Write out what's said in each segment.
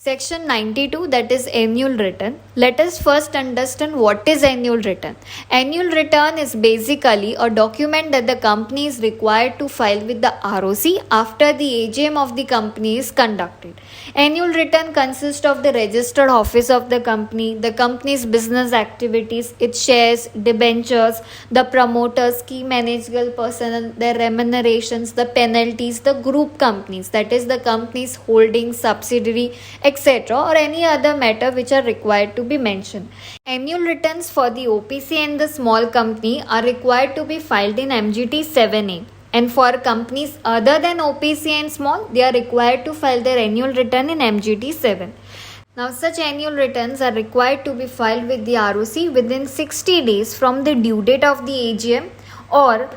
Section 92, that is annual return. Let us first understand what is annual return. Annual return is basically a document that the company is required to file with the ROC after the AGM of the company is conducted. Annual return consists of the registered office of the company's business activities, its shares, debentures, the promoters, key managerial personnel, their remunerations, the penalties, the group companies, that is the company's holding, subsidiary, etc., or any other matter which are required to be mentioned. Annual returns for the OPC and the small company are required to be filed in MGT 7A. And for companies other than OPC and small, they are required to file their annual return in MGT 7. Now, such annual returns are required to be filed with the ROC within 60 days from the due date of the AGM or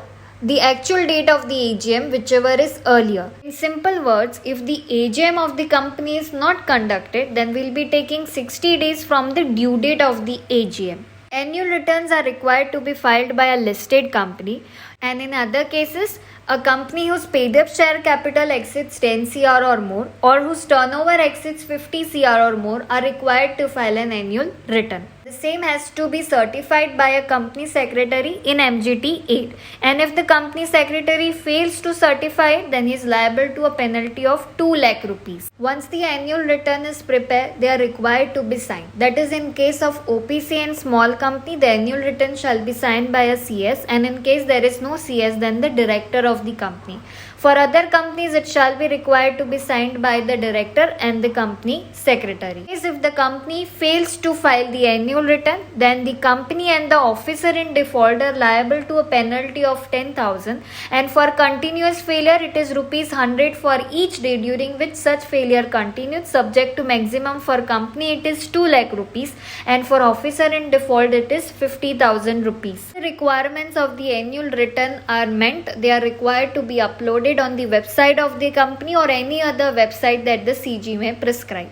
the actual date of the AGM, whichever is earlier. In simple words, if the AGM of the company is not conducted, then we'll be taking 60 days from the due date of the AGM. Annual returns are required to be filed by a listed company, and in other cases, a company whose paid up share capital exceeds 10 Cr or more, or whose turnover exceeds 50 Cr or more, are required to file an annual return. The same has to be certified by a company secretary in MGT 8, and if the company secretary fails to certify it, then he is liable to a penalty of 2 lakh rupees. Once the annual return is prepared, they are required to be signed. That is, in case of OPC and small company, the annual return shall be signed by a CS, and in case there is no CS, then the director of the company. For other companies, it shall be required to be signed by the director and the company secretary. If the company fails to file the annual return, then the company and the officer in default are liable to a penalty of 10,000, and for continuous failure, it is rupees 100 for each day during which such failure continues, subject to maximum. For company, it is 2 lakh rupees, and for officer in default, it is 50,000 rupees. The requirements of the annual return are meant they are required to be uploaded on the website of the company or any other website that the CG may prescribe.